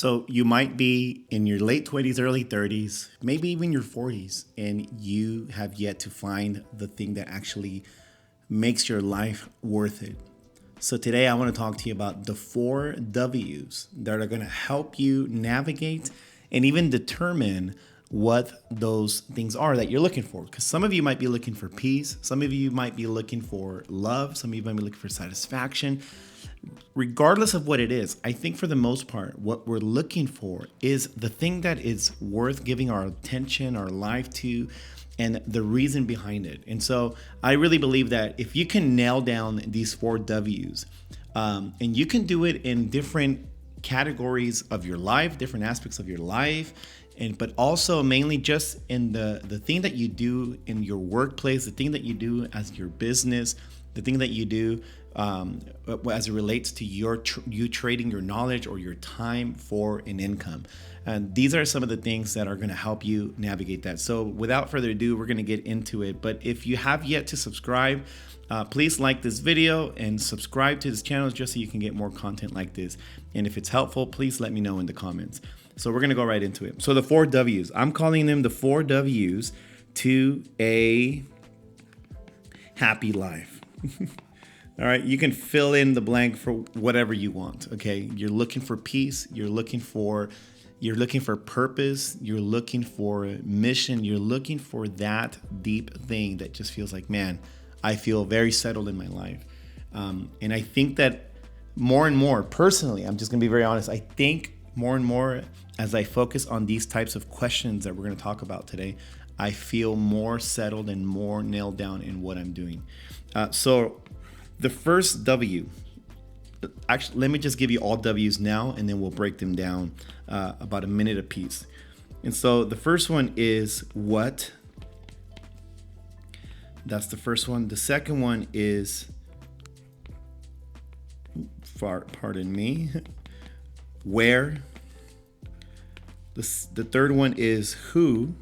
So you might be in your late 20s, early 30s, maybe even your 40s, and you have yet to find the thing that actually makes your life worth it. So today I want to talk to you about the 4 W's that are going to help you navigate and even determine what those things are that you're looking for. Because some of you might be looking for peace, some of you might be looking for love, some of you might be looking for satisfaction. Regardless of what it is, I think for the most part, what we're looking for is the thing that is worth giving our attention, our life to, and the reason behind it. And so I really believe that if you can nail down these 4 W's, and you can do it in different categories of your life, different aspects of your life, but also mainly just in the thing that you do in your workplace, the thing that you do as your business, the thing that you do as it relates to you trading your knowledge or your time for an income. And these are some of the things that are going to help you navigate that. So without further ado, we're going to get into it. But if you have yet to subscribe, please like this video and subscribe to this channel just so you can get more content like this. And if it's helpful, please let me know in the comments. So we're going to go right into it. So the 4 W's, I'm calling them the 4 W's to a happy life. All right, you can fill in the blank for whatever you want. Okay, you're looking for peace, you're looking for purpose, you're looking for mission, you're looking for that deep thing that just feels like, man, I feel very settled in my life. And I think that more and more, personally, I'm just gonna be very honest, I think more and more as I focus on these types of questions that we're gonna talk about today, I feel more settled and more nailed down in what I'm doing. So the first W, actually, let me just give you all W's now, and then we'll break them down about a minute apiece. And so the first one is what. That's the first one. The second one is, pardon me, where. The third one is who.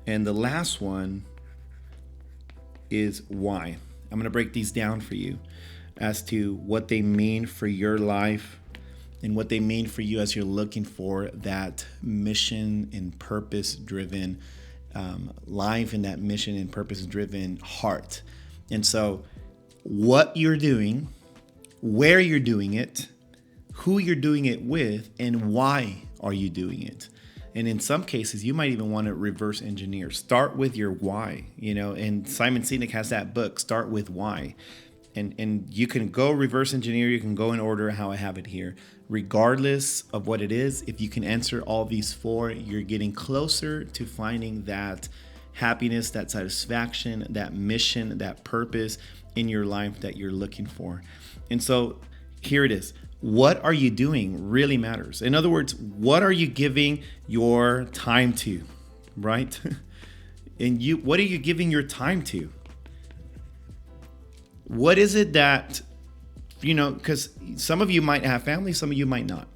And the last one is why. I'm going to break these down for you as to what they mean for your life and what they mean for you as you're looking for that mission and purpose driven life and that mission and purpose driven heart. And so what you're doing, where you're doing it, who you're doing it with, and why are you doing it? And in some cases, you might even want to reverse engineer. Start with your why, and Simon Sinek has that book, Start With Why. And you can go reverse engineer, you can go in order how I have it here. Regardless of what it is, if you can answer all these 4, you're getting closer to finding that happiness, that satisfaction, that mission, that purpose in your life that you're looking for. And so here it is. What are you doing really matters. In other words, what are you giving your time to, right? And what are you giving your time to? What is it that, because some of you might have family, some of you might not.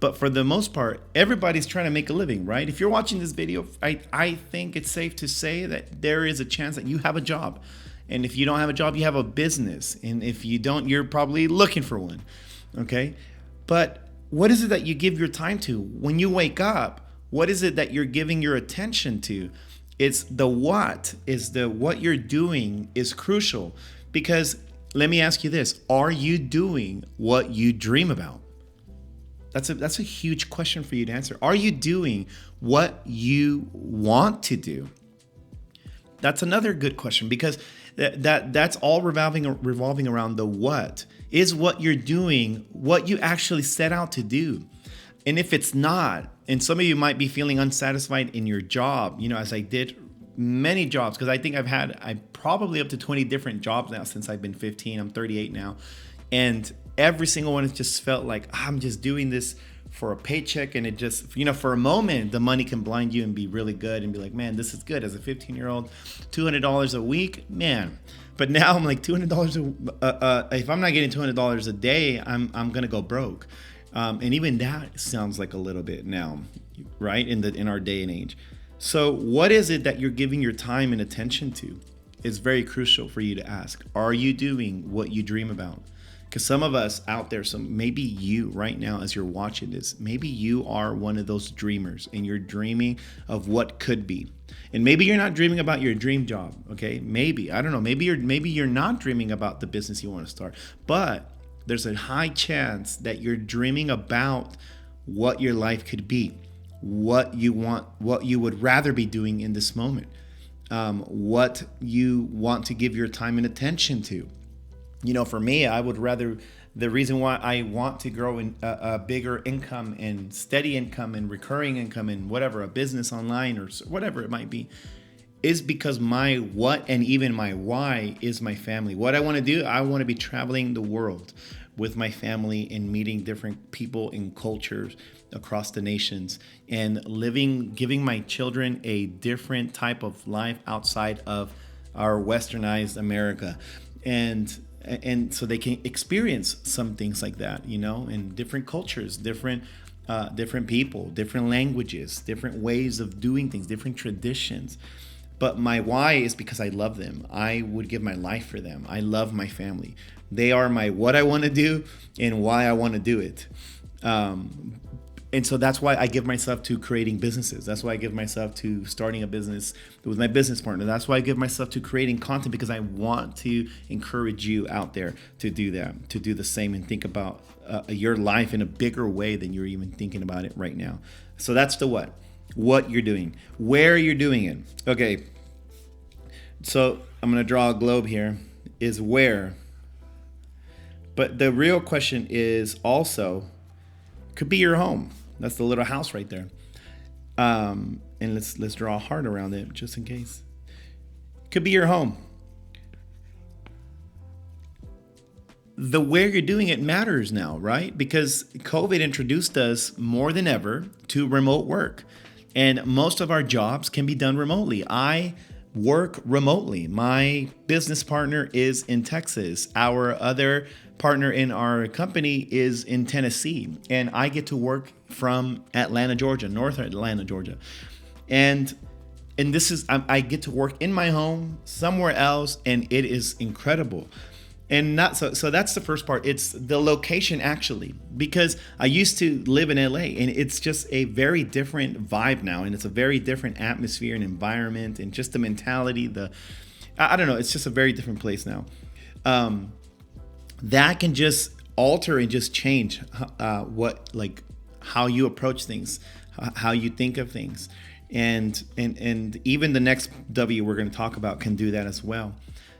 But for the most part, everybody's trying to make a living, right? If you're watching this video, I think it's safe to say that there is a chance that you have a job. And if you don't have a job, you have a business. And if you don't, you're probably looking for one. Okay, but what is it that you give your time to? When you wake up, what is it that you're giving your attention to? It's the what you're doing is crucial, because let me ask you this: are you doing what you dream about? That's a huge question for you to answer. Are you doing what you want to do? That's another good question, because that's all revolving around the what. Is what you're doing what you actually set out to do? And if it's not, and some of you might be feeling unsatisfied in your job, as I did many jobs, because I think I'm probably up to 20 different jobs now since I've been 15. I'm 38 now. And every single one has just felt like I'm just doing this for a paycheck. And it just, for a moment, the money can blind you and be really good and be like, man, this is good. As a 15-year-old, $200 a week, man. But now I'm like $200. If I'm not getting $200 a day, I'm gonna go broke. And even that sounds like a little bit now, right? In our day and age. So what is it that you're giving your time and attention to? It's very crucial for you to ask. Are you doing what you dream about? Because some of us out there, so maybe you right now, as you're watching this, maybe you are one of those dreamers and you're dreaming of what could be. And maybe you're not dreaming about your dream job, okay? Maybe, I don't know, maybe you're not dreaming about the business you want to start. But there's a high chance that you're dreaming about what your life could be, what you want, what you would rather be doing in this moment, what you want to give your time and attention to. For me, I would rather, the reason why I want to grow in a bigger income and steady income and recurring income and whatever, a business online or whatever it might be, is because my what and even my why is my family. What I want to do, I want to be traveling the world with my family and meeting different people and cultures across the nations and giving my children a different type of life outside of our westernized America. And so they can experience some things like that, in different cultures, different people, different languages, different ways of doing things, different traditions. But my why is because I love them. I would give my life for them. I love my family. They are my what I want to do and why I want to do it. And so that's why I give myself to creating businesses. That's why I give myself to starting a business with my business partner. That's why I give myself to creating content, because I want to encourage you out there to do that, to do the same and think about your life in a bigger way than you're even thinking about it right now. So that's the what you're doing, where you're doing it. Okay, so I'm going to draw a globe here, is where. But the real question is also, could be your home. That's the little house right there. And let's draw a heart around it just in case. Could be your home. The where you're doing it matters now, right? Because COVID introduced us more than ever to remote work. And most of our jobs can be done remotely. I work remotely. My business partner is in Texas. Our other partner in our company is in Tennessee. And I get to work from Atlanta, Georgia, North Atlanta, Georgia. And this is, I get to work in my home, somewhere else, and it is incredible. And not so that's the first part. It's the location, actually, because I used to live in LA, and it's just a very different vibe now, and it's a very different atmosphere and environment, and just the mentality, I don't know, it's just a very different place now. That can just alter and just change how you approach things, how you think of things, and even the next W we're going to talk about can do that as well.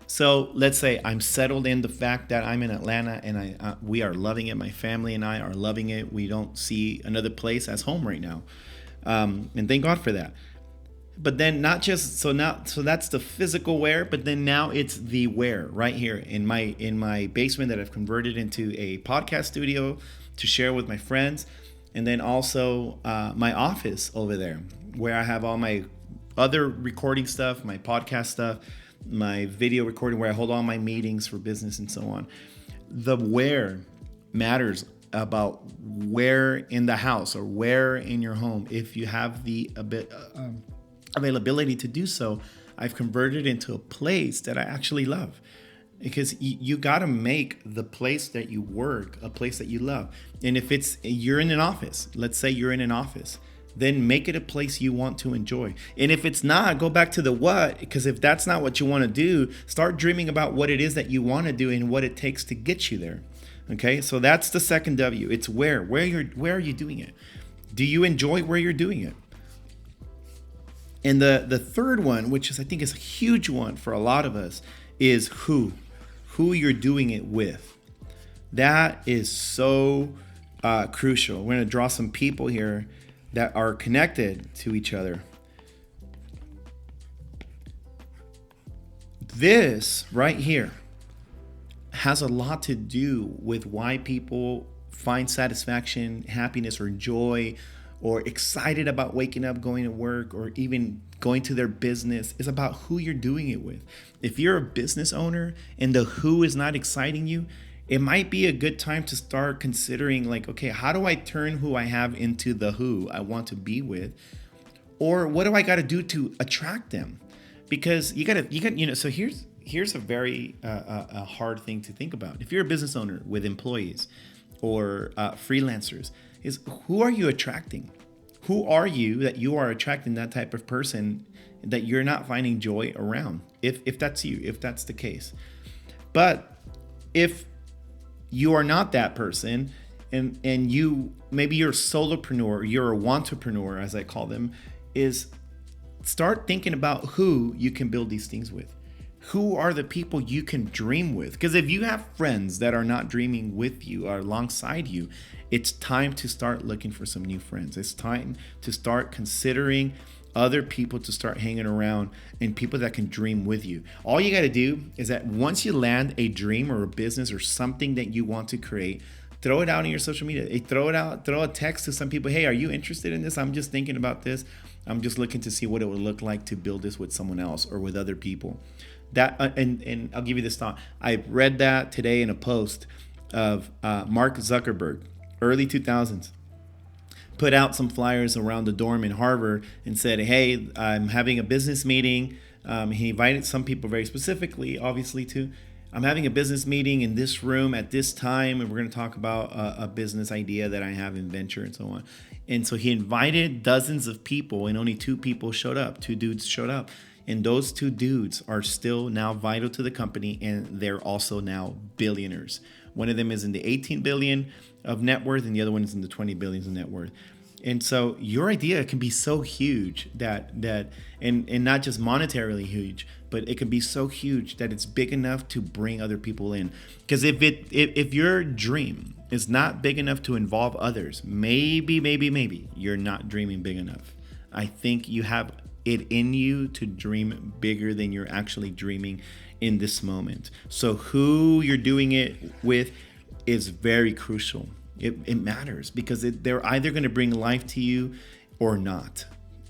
So let's say I'm settled in the fact that I'm in Atlanta, and we are loving it. My family and I are loving it. We don't see another place as home right now, and thank God for that. But then not just so that's the physical where, but then now it's the where right here in my basement that I've converted into a podcast studio to share with my friends, and then also my office over there where I have all my other recording stuff, my podcast stuff, my video recording, where I hold all my meetings for business and so on. The where matters about where in the house or where in your home. If you have the availability to do so, I've converted into a place that I actually love, because you got to make the place that you work a place that you love. And if you're in an office, let's say you're in an office, then make it a place you want to enjoy. And if it's not, go back to the what, because if that's not what you want to do, start dreaming about what it is that you want to do and what it takes to get you there. Okay, so that's the second W. It's where are you doing it? Do you enjoy where you're doing it? And the third one, which I think is a huge one for a lot of us, is who you're doing it with. That is so crucial. We're going to draw some people here that are connected to each other. This right here has a lot to do with why people find satisfaction, happiness, or joy, or excited about waking up, going to work, or even going to their business. Is about who you're doing it with. If you're a business owner and the who is not exciting you, it might be a good time to start considering, like, okay, how do I turn who I have into the who I want to be with? Or what do I got to do to attract them? Because you got, so here's here's a very a hard thing to think about. If you're a business owner with employees or freelancers, is who are you attracting? Who are you that you are attracting that type of person that you're not finding joy around? If that's you, if that's the case. But if you are not that person, and you, maybe you're a solopreneur, you're a wantrepreneur, as I call them, is start thinking about who you can build these things with. Who are the people you can dream with? Because if you have friends that are not dreaming with you or alongside you, it's time to start looking for some new friends. It's time to start considering other people to start hanging around, and people that can dream with you. All you got to do is that once you land a dream or a business or something that you want to create, throw it out in your social media. Throw it out, throw a text to some people. Hey, are you interested in this? I'm just thinking about this. I'm just looking to see what it would look like to build this with someone else or with other people. That and I'll give you this thought. I read that today in a post of Mark Zuckerberg, early 2000s. Put out some flyers around the dorm in Harvard and said, hey, I'm having a business meeting. He invited some people very specifically, obviously, too. I'm having a business meeting in this room at this time, and we're going to talk about a business idea that I have in venture and so on. And so he invited dozens of people, and only 2 people showed up. 2 dudes showed up. And those 2 dudes are still now vital to the company, and they're also now billionaires. One of them is in the 18 billion of net worth, and the other one is in the 20 billions of net worth. And so your idea can be so huge that and not just monetarily huge, but it can be so huge that it's big enough to bring other people in. Because if your dream is not big enough to involve others, maybe you're not dreaming big enough. I think you have it in you to dream bigger than you're actually dreaming in this moment. So who you're doing it with is very crucial. It matters because they're either going to bring life to you or not.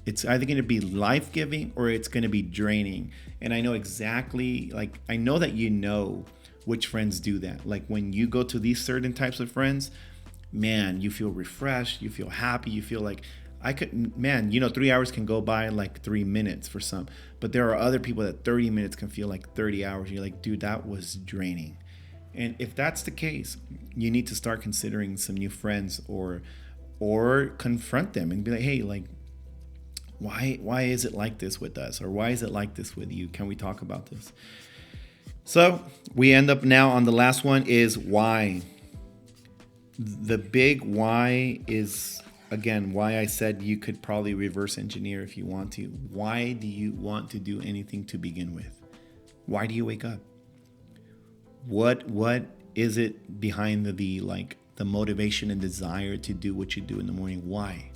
It's either going to be life-giving or it's going to be draining. And I know exactly, like, I know that you know which friends do that. Like when you go to these certain types of friends, man, you feel refreshed, you feel happy, you feel like, 3 hours can go by in like 3 minutes for some. But there are other people that 30 minutes can feel like 30 hours. You're like, dude, that was draining. And if that's the case, you need to start considering some new friends or confront them and be like, hey, like, why is it like this with us? Or why is it like this with you? Can we talk about this? So we end up now on the last one is why. The big why is, again, why I said you could probably reverse engineer if you want to. Why do you want to do anything to begin with? Why do you wake up? What is it behind the motivation and desire to do what you do in the morning? Why?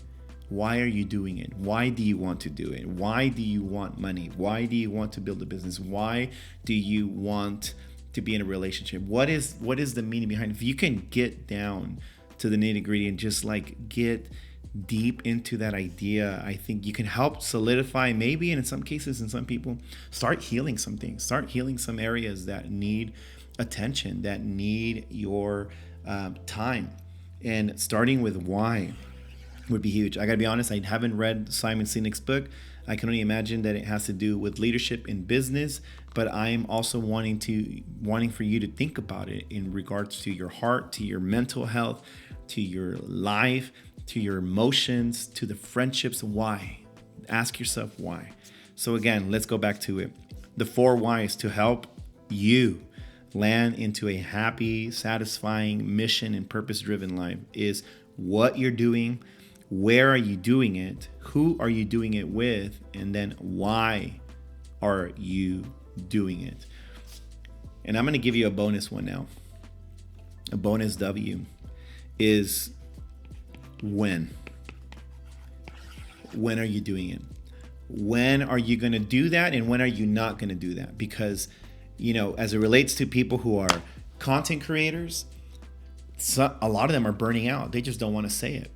Why are you doing it? Why do you want to do it? Why do you want money? Why do you want to build a business? Why do you want to be in a relationship? What is the meaning behind it? If you can get down to the nitty-gritty and just like get deep into that idea, I think you can help solidify, maybe, and in some cases, in some people, start healing some things. Start healing some areas that need attention, that need your time. And starting with why would be huge. I gotta be honest, I haven't read Simon Sinek's book. I can only imagine that it has to do with leadership in business, but I'm also wanting for you to think about it in regards to your heart, to your mental health, to your life, to your emotions, to the friendships. Why? Ask yourself why. So again, let's go back to it. The 4 whys to help you land into a happy, satisfying, mission and purpose-driven life is what you're doing, where are you doing it, who are you doing it with, and then why are you doing it. And I'm going to give you a bonus one now. A bonus W is when. When are you doing it? When are you going to do that, and when are you not going to do that? Because, as it relates to people who are content creators, a lot of them are burning out. They just don't want to say it.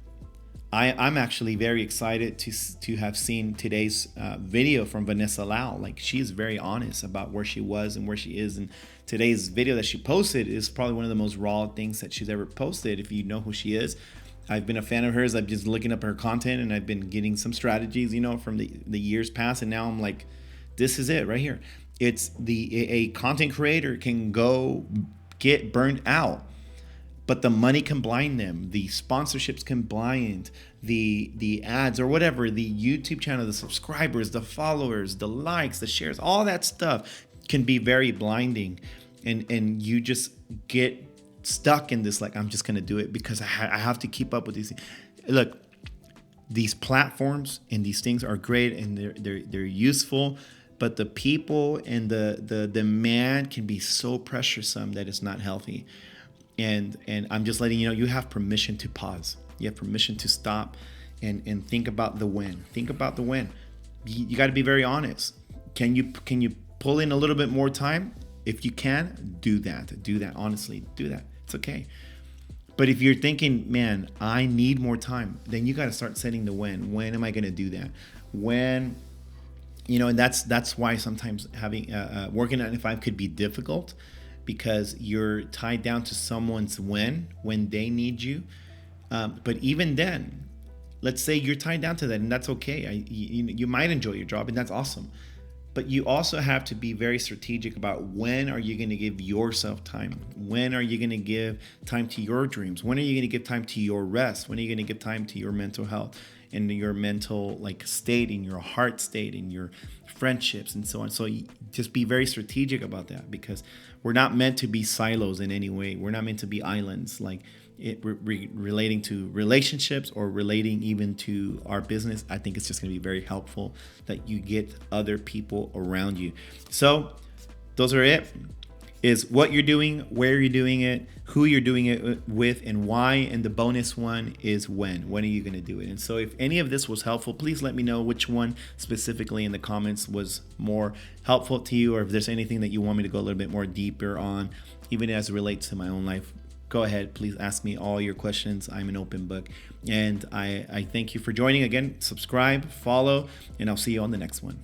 I'm actually very excited to have seen today's video from Vanessa Lau. Like, she is very honest about where she was and where she is. And today's video that she posted is probably one of the most raw things that she's ever posted. If you know who she is, I've been a fan of hers. I've just looking up her content, and I've been getting some strategies, from the years past. And now I'm like, this is it right here. It's a content creator can go get burned out, but the money can blind them. The sponsorships can blind the ads or whatever, the YouTube channel, the subscribers, the followers, the likes, the shares, all that stuff can be very blinding, and you just get stuck in this, like, I'm just gonna do it because I have to keep up with these things. Look, these platforms and these things are great and they're useful, but the people and the demand can be so pressuresome that it's not healthy. And I'm just letting you know, you have permission to pause. You have permission to stop and think about the win. Think about the win. You got to be very honest. Can you pull in a little bit more time? If you can, do that. Do that. Honestly, do that. It's okay. But if you're thinking, man, I need more time, then you got to start setting the when. When am I going to do that? When, and that's why sometimes having working at 9 to 5 could be difficult, because you're tied down to someone's when they need you. But even then, let's say you're tied down to that, and that's okay. You might enjoy your job, and that's awesome. But you also have to be very strategic about when are you going to give yourself time? When are you going to give time to your dreams? When are you going to give time to your rest? When are you going to give time to your mental health and your mental state, in your heart state, in your friendships, and so on? So just be very strategic about that, because we're not meant to be silos in any way. We're not meant to be islands, relating to relationships or relating even to our business. I think it's just going to be very helpful that you get other people around you. So those are it. Is what you're doing, where you're doing it, who you're doing it with, and why. And the bonus one is when. When are you going to do it? And so if any of this was helpful, please let me know which one specifically in the comments was more helpful to you, or if there's anything that you want me to go a little bit more deeper on, even as it relates to my own life. Go ahead, please ask me all your questions. I'm an open book. And I thank you for joining. Again, subscribe, follow, and I'll see you on the next one.